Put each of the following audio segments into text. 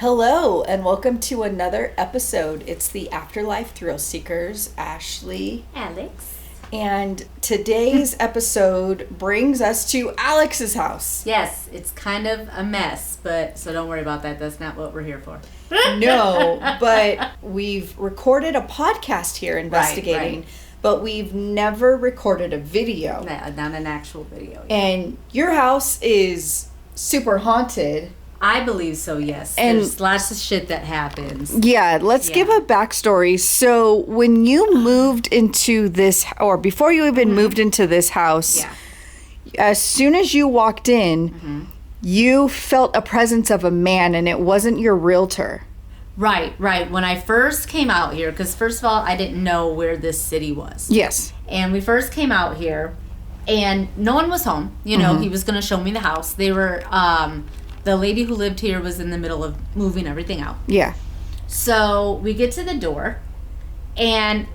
Hello, and welcome to another episode. It's the Afterlife Thrill Seekers, Ashley, Alex. And today's episode brings us to Alex's house. Yes, it's kind of a mess, so don't worry about that. That's not what we're here for. No, but we've recorded a podcast here investigating, right. But we've never recorded a video. Not an actual video. Yeah. And your house is super haunted. I believe so, yes. And there's lots of shit that happens. Yeah, let's give a backstory. So when you moved into this, or before you even moved into this house, as soon as you walked in, you felt a presence of a man, and it wasn't your realtor. Right. When I first came out here, because first of all, I didn't know where this city was. Yes. And we first came out here, and no one was home. You know, he was going to show me the house. They were... the lady who lived here was in the middle of moving everything out. Yeah. So we get to the door, and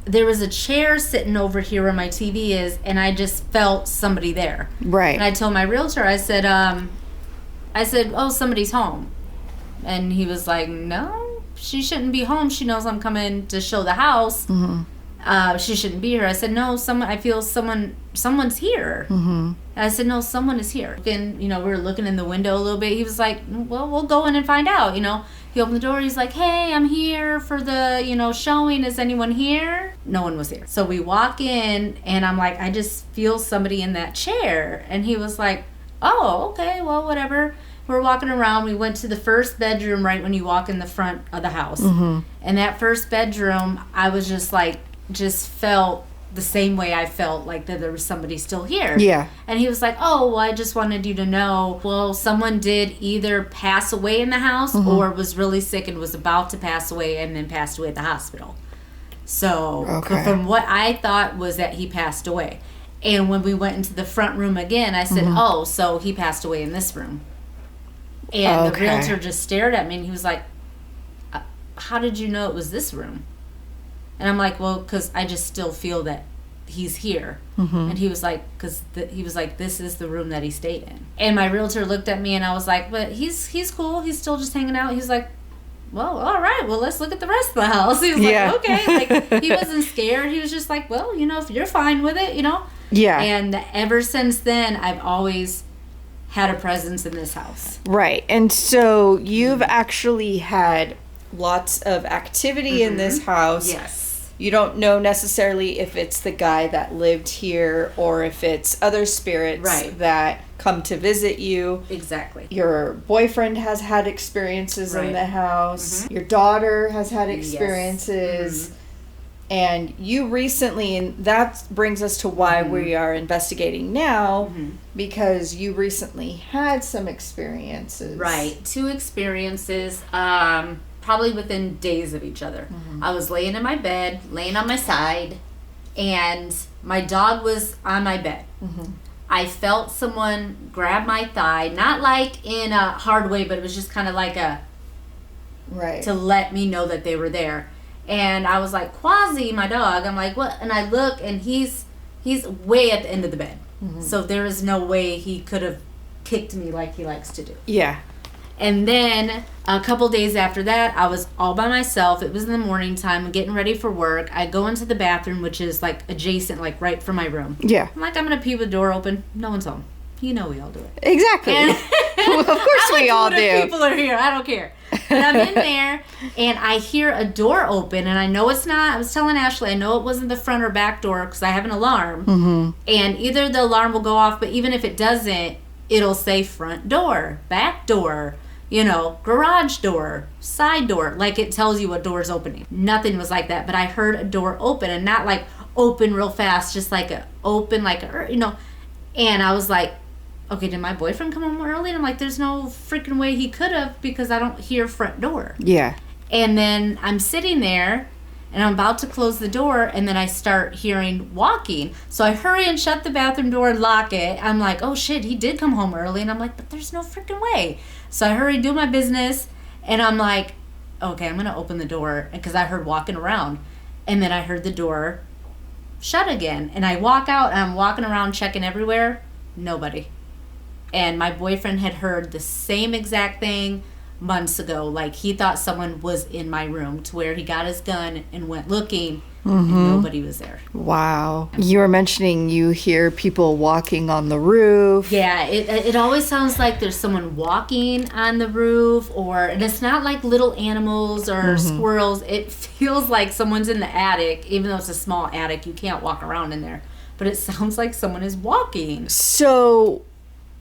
there was a chair sitting over here where my TV is, and I just felt somebody there. Right. And I told my realtor, I said, oh, somebody's home. And he was like, no, she shouldn't be home. She knows I'm coming to show the house. She shouldn't be here. I said, no, I feel someone's here. And I said, no, someone is here. And, we were looking in the window a little bit. He was like, well, we'll go in and find out, He opened the door. He's like, hey, I'm here for the, showing. Is anyone here? No one was here. So we walk in, and I'm like, I just feel somebody in that chair. And he was like, oh, okay, well, whatever. We're walking around. We went to the first bedroom right when you walk in the front of the house. And that first bedroom, I was just felt the same way I felt like that there was somebody still here. Yeah. And he was like, oh, well, I just wanted you to know, well, someone did either pass away in the house or was really sick and was about to pass away and then passed away at the hospital. So from what I thought was that he passed away. And when we went into the front room again, I said, oh, so he passed away in this room. And the realtor just stared at me, and he was like, how did you know it was this room? And I'm like, well, because I just still feel that he's here. And he was like, this is the room that he stayed in. And my realtor looked at me, and I was like, but he's cool. He's still just hanging out. He's like, well, all right. Well, let's look at the rest of the house. He was like, okay. Like, he wasn't scared. He was just like, well, if you're fine with it, Yeah. And ever since then, I've always had a presence in this house. Right. And so you've actually had lots of activity in this house. Yes. You don't know necessarily if it's the guy that lived here or if it's other spirits that come to visit you. Exactly. Your boyfriend has had experiences in the house. Your daughter has had experiences. Yes. And you recently, and that brings us to why we are investigating now, because you recently had some experiences. Right. 2 experiences. Probably within days of each other. I was laying in my bed, laying on my side, and my dog was on my bed. I felt someone grab my thigh, not like in a hard way, but it was just kind of like to let me know that they were there. And I was like, Quasi, my dog. I'm like, what? And I look, and he's way at the end of the bed. So there is no way he could have kicked me like he likes to do. Yeah. And then a couple days after that, I was all by myself. It was in the morning time. I'm getting ready for work. I go into the bathroom, which is like adjacent, like right from my room. Yeah. I'm like, I'm going to pee with the door open. No one's home. We all do it. Exactly. Well, of course we all do. People are here. I don't care. And I'm in there, and I hear a door open, and I know it's not. I was telling Ashley, I know it wasn't the front or back door because I have an alarm. And either the alarm will go off, but even if it doesn't, it'll say front door, back door, garage door, side door. Like, it tells you what door is opening. Nothing was like that, but I heard a door open, and not like open real fast, just like a open, like and I was like, okay, did my boyfriend come home early? And I'm like, there's no freaking way he could have, because I don't hear front door. Yeah. And then I'm sitting there, and I'm about to close the door, and then I start hearing walking. So I hurry and shut the bathroom door and lock it. I'm like, oh shit, he did come home early. And I'm like, but there's no freaking way. So I hurry, do my business, and I'm like, okay, I'm going to open the door, because I heard walking around. And then I heard the door shut again. And I walk out, and I'm walking around checking everywhere. Nobody. And my boyfriend had heard the same exact thing months ago. Like, he thought someone was in my room, to where he got his gun and went looking, and nobody was there. Wow. You were mentioning you hear people walking on the roof. Yeah, it always sounds like there's someone walking on the roof, and it's not like little animals or squirrels. It feels like someone's in the attic, even though it's a small attic. You can't walk around in there. But it sounds like someone is walking. So,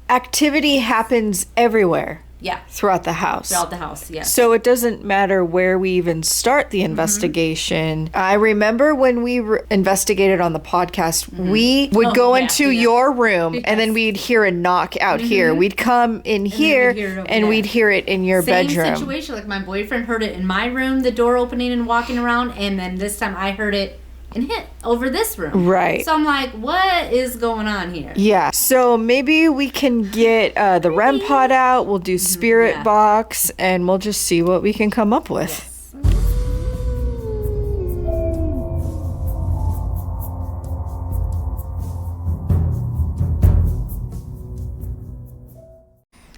activity happens everywhere. Yeah. Throughout the house. Throughout the house, yes. So it doesn't matter where we even start the investigation. I remember when we investigated on the podcast, we would go into your room and then we'd hear a knock out here. We'd come in here and we'd hear it in your bedroom. Same situation. Like, my boyfriend heard it in my room, the door opening and walking around, and then this time I heard it and hit over this room. Right. So I'm like, what is going on here? Yeah. So maybe we can get the REM pod out. We'll do spirit box, and we'll just see what we can come up with. Yes.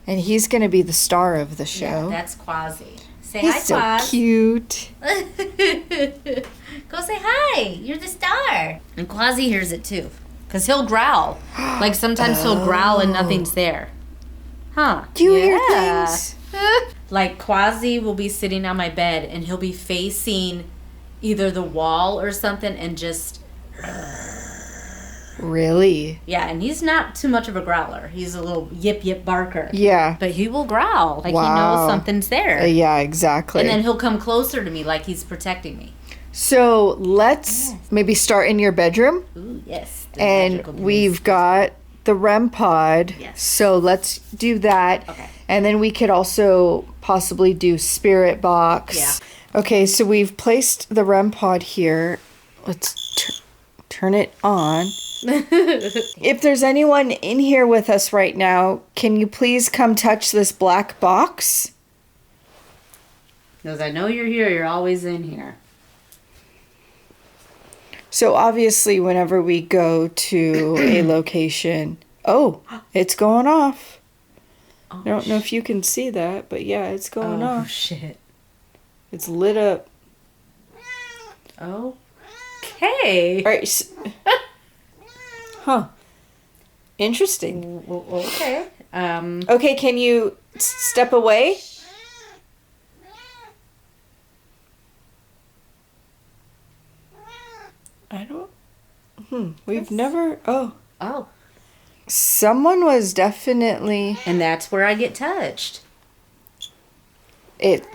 And he's going to be the star of the show. Yeah, that's Quasi. Say he's hi, so Quaz. Cute. Go say hi. You're the star. And Quasi hears it too. Because he'll growl. Like, sometimes he'll growl and nothing's there. Huh. Do you hear things? Like, Quasi will be sitting on my bed and he'll be facing either the wall or something and just... Really? Yeah, and he's not too much of a growler. He's a little yip barker. Yeah. But he will growl. Like, he knows something's there. Yeah, exactly. And then he'll come closer to me like he's protecting me. So let's maybe start in your bedroom. Ooh, yes. And we've got the REM pod. Yes. So let's do that. Okay. And then we could also possibly do spirit box. Yeah. Okay, so we've placed the REM pod here. Let's turn it on. If there's anyone in here with us right now, can you please come touch this black box? Because I know you're here. You're always in here. So obviously whenever we go to a location... Oh, it's going off. I don't know if you can see that, but yeah, it's going off. Oh, shit. It's lit up. Okay. All right. Huh. Interesting. Okay. Okay, can you step away? I don't... We've never... Oh. Someone was definitely... And that's where I get touched.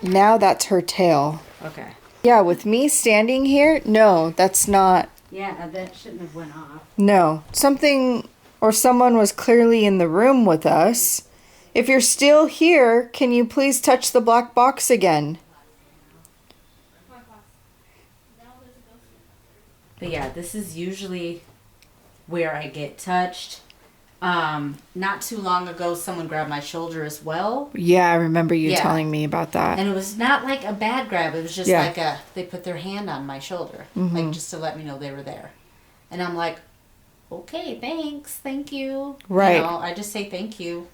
Now that's her tail. Okay. Yeah, with me standing here, no, that's not... Yeah, that shouldn't have went off. No. Something or someone was clearly in the room with us. If you're still here, can you please touch the black box again? But yeah, this is usually where I get touched. Not too long ago, someone grabbed my shoulder as well. Yeah, I remember you telling me about that. And it was not like a bad grab. It was just like they put their hand on my shoulder, like just to let me know they were there. And I'm like, okay, thanks, thank you. Right. You know, I just say thank you.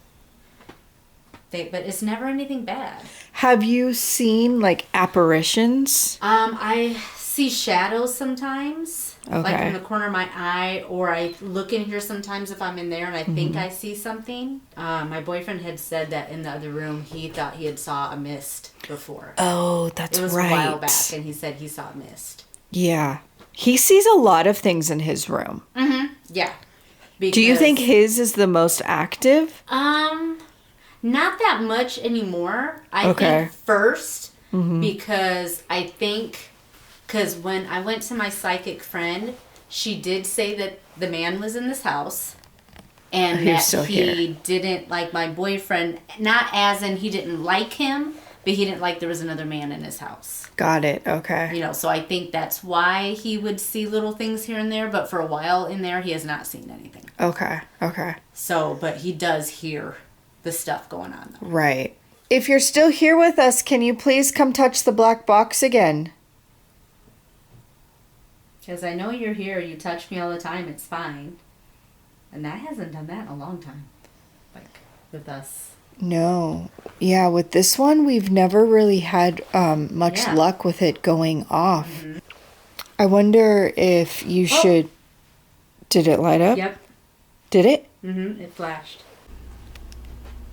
But it's never anything bad. Have you seen like apparitions? I see shadows sometimes. Okay. Like in the corner of my eye, or I look in here sometimes if I'm in there and I think I see something. My boyfriend had said that in the other room he thought he had saw a mist before. Oh, that's right. It was a while back, and he said he saw a mist. Yeah. He sees a lot of things in his room. Mm-hmm. Yeah. Because, do you think his is the most active? Not that much anymore. I think first, because I think... Because when I went to my psychic friend, she did say that the man was in this house. And that he didn't like my boyfriend. Not as in he didn't like him, but he didn't like there was another man in his house. Got it. Okay. You know, so I think that's why he would see little things here and there. But for a while in there, he has not seen anything. Okay. Okay. So, but he does hear the stuff going on, though. Right. If you're still here with us, can you please come touch the black box again? Because I know you're here. You touch me all the time. It's fine. And that hasn't done that in a long time. Like, with us. No. Yeah, with this one, we've never really had much luck with it going off. Mm-hmm. I wonder if you should... Did it light up? Yep. Did it? Mm-hmm. It flashed.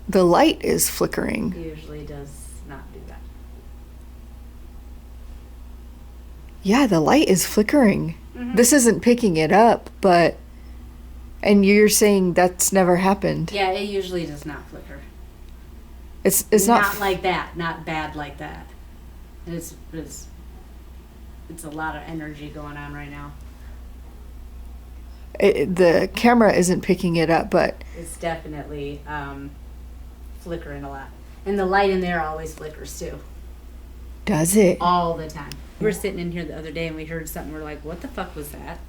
The light is flickering. It usually does not do that. Yeah, the light is flickering. Mm-hmm. This isn't picking it up, but... And you're saying that's never happened. Yeah, it usually does not flicker. It's not like that. Not bad like that. It's a lot of energy going on right now. The camera isn't picking it up, but... It's definitely flickering a lot. And the light in there always flickers too. Does it? All the time. We were sitting in here the other day and we heard something. We're like, what the fuck was that?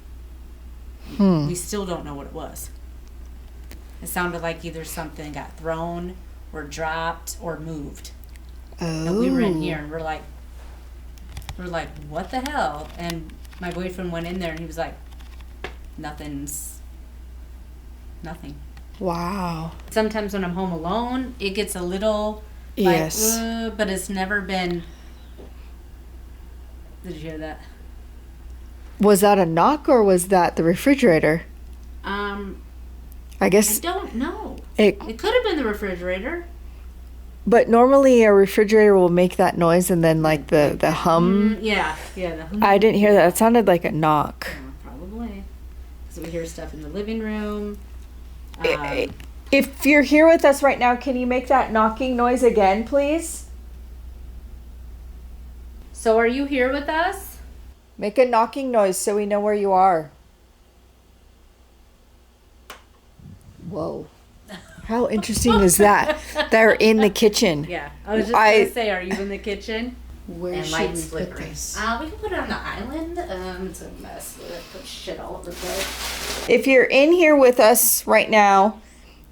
We still don't know what it was. It sounded like either something got thrown or dropped or moved. Oh. And we were in here and we're like, what the hell? And my boyfriend went in there and he was like, nothing. Wow. Sometimes when I'm home alone, it gets a little but it's never been. Did you hear that? Was that a knock or was that the refrigerator? I guess... I don't know. It could have been the refrigerator. But normally a refrigerator will make that noise and then like the hum. Yeah, the hum. I didn't hear that. It sounded like a knock. Probably. So we hear stuff in the living room. If you're here with us right now, can you make that knocking noise again, please? So are you here with us? Make a knocking noise so we know where you are. Whoa. How interesting is that? They're in the kitchen. Yeah. I was just going to say, are you in the kitchen? Where should we put this? We can put it on the island. It's a mess. We're going to put shit all over the place. If you're in here with us right now,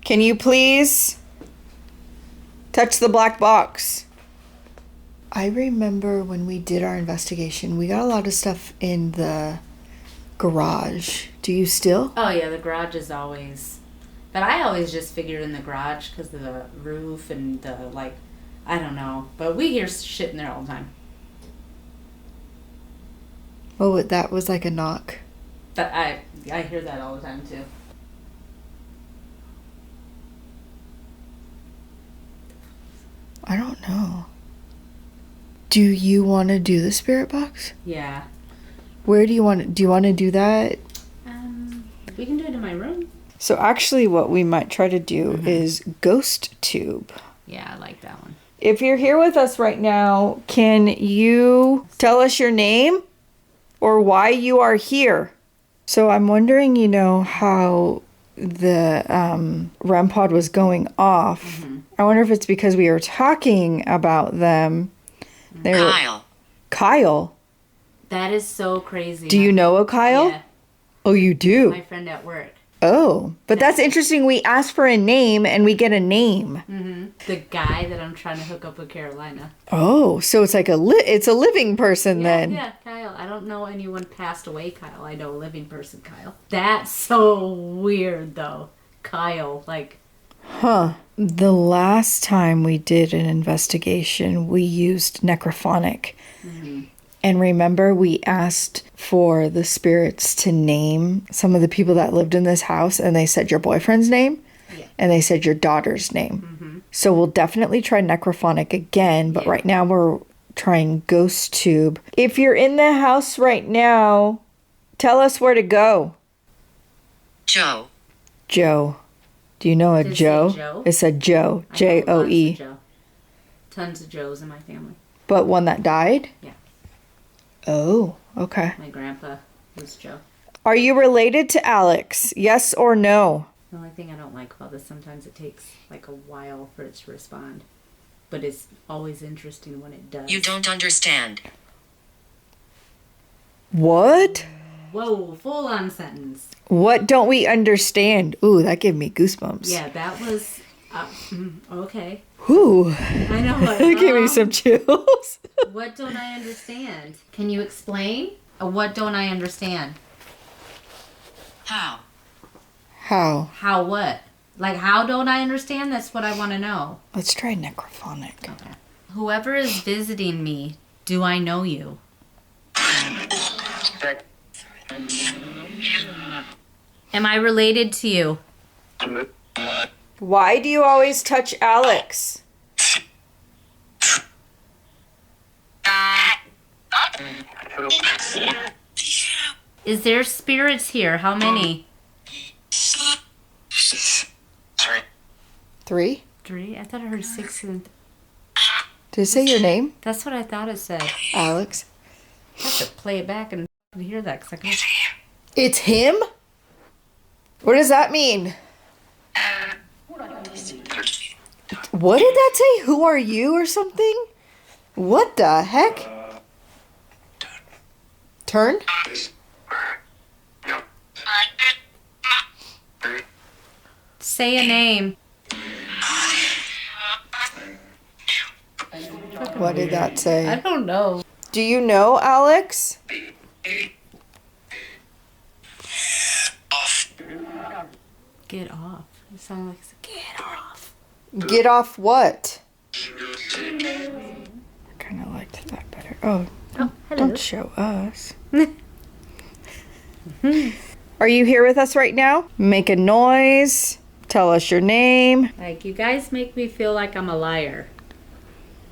can you please touch the black box? I remember when we did our investigation, we got a lot of stuff in the garage. Do you still? Oh, yeah, the garage is always... But I always just figured in the garage because of the roof and the, like, I don't know. But we hear shit in there all the time. Oh, that was like a knock. But I hear that all the time, too. I don't know. Do you want to do the spirit box? Yeah. Where do you want to do that? We can do it in my room. So actually what we might try to do is ghost tube. Yeah, I like that one. If you're here with us right now, can you tell us your name or why you are here? So I'm wondering, how the REM pod was going off. I wonder if it's because we were talking about them. Kyle. That is so crazy. Do you know a Kyle? Yeah. Oh, you do? My friend at work. Oh, but that's interesting. We ask for a name and we get a name. Mm-hmm. The guy that I'm trying to hook up with Carolina. Oh, so it's like it's a living person then. Yeah, Kyle. I don't know anyone passed away Kyle. I know a living person Kyle. That's so weird though. Kyle, like. Huh. The last time we did an investigation, we used necrophonic. Mm-hmm. And remember, we asked for the spirits to name some of the people that lived in this house, and they said your boyfriend's name, and they said your daughter's name. Mm-hmm. So we'll definitely try necrophonic again, but right now we're trying ghost tube. If you're in the house right now, tell us where to go. Joe. Do you know a Joe? It said Joe. Joe. Tons of Joes in my family. But one that died? Yeah. Oh, okay. My grandpa was Joe. Are you related to Alex? Yes or no? The only thing I don't like about this, sometimes it takes like a while for it to respond. But it's always interesting when it does. You don't understand. What? Whoa, full on sentence. What don't we understand? Ooh, that gave me goosebumps. Yeah, that was... okay. Ooh. I know. Like, that gave me some chills. What don't I understand? Can you explain? What don't I understand? How? How? How what? Like, how don't I understand? That's what I want to know. Let's try necrophonic. Okay. Whoever is visiting me, do I know you? Am I related to you? Why do you always touch Alex? Is there spirits here? How many? 3? 3? I thought I heard 6. Did it say your name? That's what I thought it said. Alex. I have to play it back and hear that. Cause I can... It's him? What does that mean? What did that say? Who are you or something? What the heck? Turn? Say a name. What did that say? I don't know. Do you know, Alex? Get off. It sounds like get off. Get off what? I kind of liked that better. Oh, hello. Don't show us. Are you here with us right now? Make a noise. Tell us your name. Like, you guys make me feel like I'm a liar.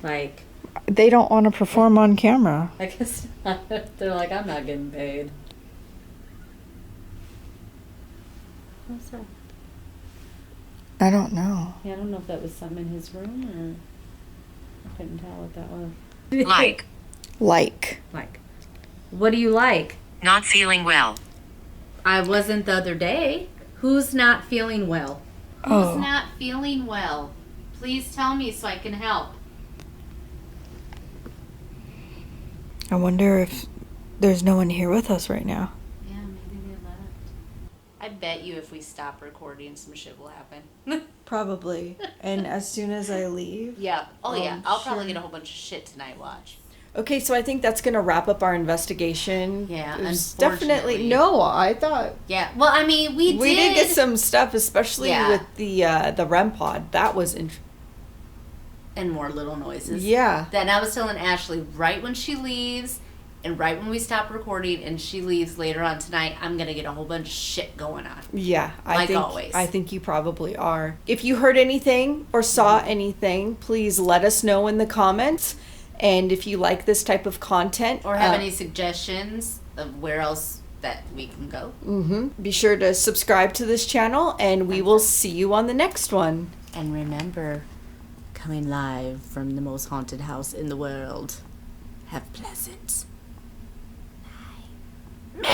Like... They don't want to perform on camera. I guess not. They're like, I'm not getting paid. What's that? I don't know. Yeah, I don't know if that was something in his room or... I couldn't tell what that was. Like. Like. Like. What do you like? Not feeling well. I wasn't the other day. Who's not feeling well? Oh. Who's not feeling well? Please tell me so I can help. I wonder if there's no one here with us right now. Yeah, maybe they left. I bet you if we stop recording, some shit will happen. Probably. And as soon as I leave. Yeah. Oh, yeah. I'll probably sure. get a whole bunch of shit tonight, watch. Okay, so I think that's going to wrap up our investigation. Yeah, It was unfortunately. definitely. No, I thought. Yeah. Well, I mean, we did get some stuff, especially Yeah. with the REM pod. That was interesting. And more little noises. Yeah. Then I was telling Ashley, right when she leaves, and right when we stop recording, and she leaves later on tonight, I'm going to get a whole bunch of shit going on. Yeah, Like always. I think you probably are. If you heard anything or saw anything, please let us know in the comments. And if you like this type of content Or have any suggestions of where else that we can go. be sure to subscribe to this channel, and we will see you on the next one. And remember, coming live from the most haunted house in the world, have pleasant night.